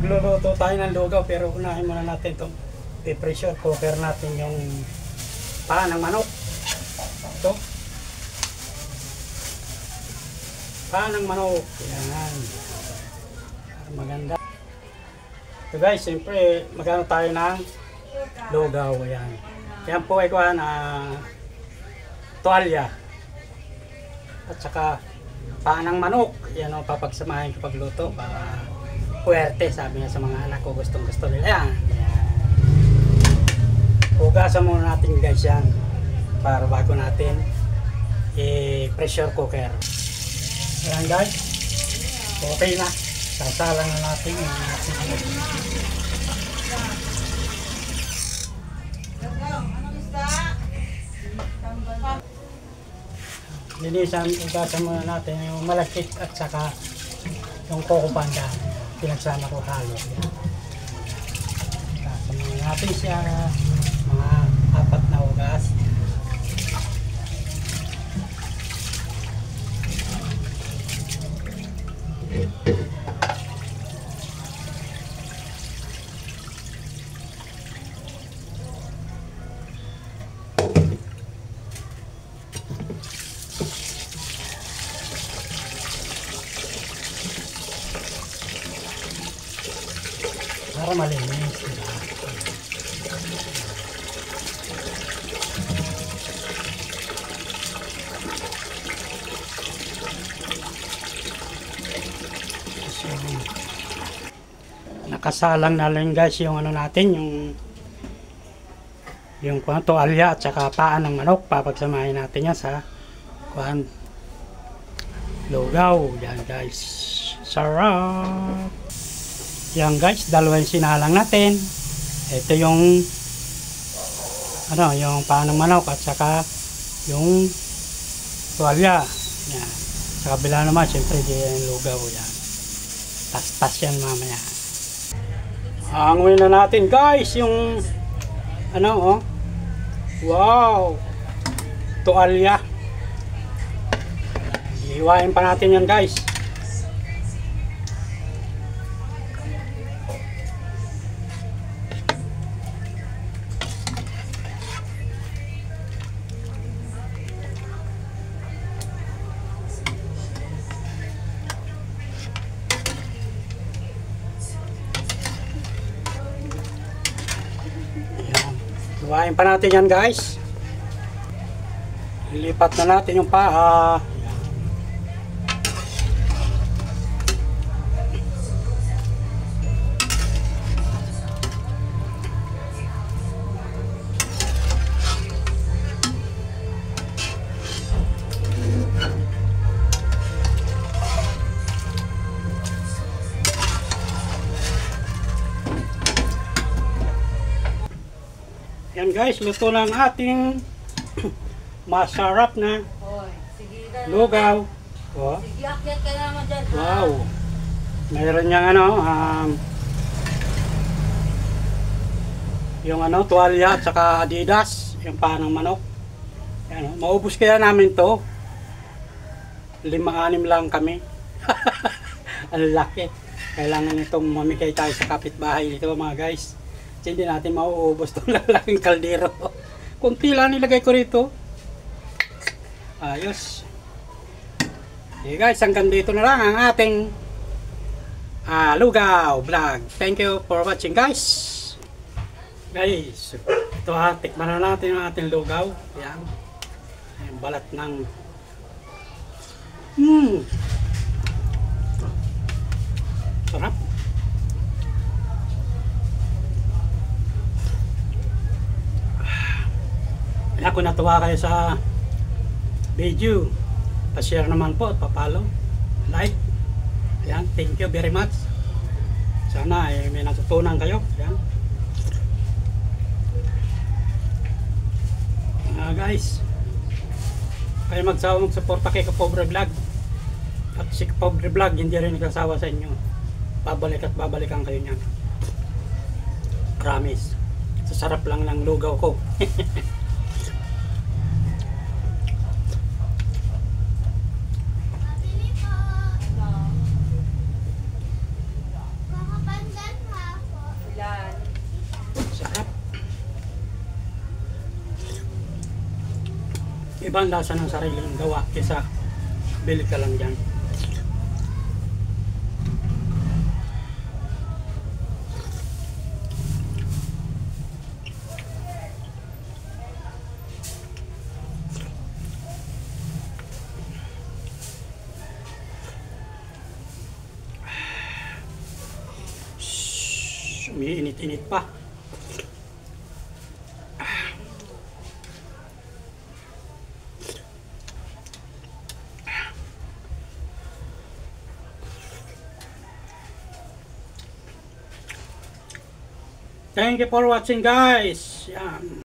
Luluto tayo ng lugaw pero unahin muna natin itong i-pressure cooker natin yung paa ng manok. Ito. Paa ng manok. Yan. Maganda. So guys, siyempre magano tayo ng lugaw. Yan. Yan po ay kuhan tuwalya. At saka paa ng manok. Yan o papagsamahin kapag luto para puwerte, sabi nga sa mga anak ko, gustong gusto nila yan. Yan. Hugasan muna natin guys yan para bago natin i-pressure cooker. Ayan guys, okay na. Sasalang na natin yung natin. Linisan, hugasan muna natin yung malakit at saka yung coco panda. Pinagsama ko halo. Hugasan natin siya mga 4 na hugas. Para malinis, diba? So, nakasalang na lang guys yung ano natin, yung tuwalya at saka paa ng manok. Papagsamahin natin yan sa lugaw. Yan guys, sarap. Yan guys, dalawa yung sinalang natin. Ito yung yung paa ng manok at saka yung tuwalya. Yan. Sa kabila naman, syempre yung lugaw. Yan. Tas-tas yan mamaya. Hanguin na natin guys yung wow, tuwalya. Iiwain pa natin yan guys. Iwain pa natin yan guys. Ilipat na natin yung paa. Yan guys, luto na ang ating masarap na lugaw. Oh. Wow. Mayroon niyang yung tuwalya at saka Adidas, yung paa ng manok. Yan, maubos kaya namin to. 5-6 lang kami. Ang laki. Kailangan itong mamigay tayo sa kapitbahay dito mga guys. Hindi natin mauubos itong lalaking kaldero. Kunti lang nilagay ko rito. Ayos. Okay guys, hanggang dito na lang ang ating lugaw vlog. Thank you for watching guys. Guys, ito tikman na natin ang ating lugaw. Yan. Yung balat ng sarap. Kung natuwa kayo sa video, pa-share naman po at pa-follow, like. Ayan, thank you very much. Sana may natutunan kayo. Ayan. Guys, kayo magsawang magsuporta kay Kapobre Vlog. At si Kapobre Vlog hindi rin nagsasawa sa inyo. Babalik at babalikan kayo niyan. Promise. Sasarap lang ng lugaw ko. ibang lasa ng sariling gawa kaysa bili ka lang dyan. Umiinit-init pa. Thank you for watching, guys. Yan.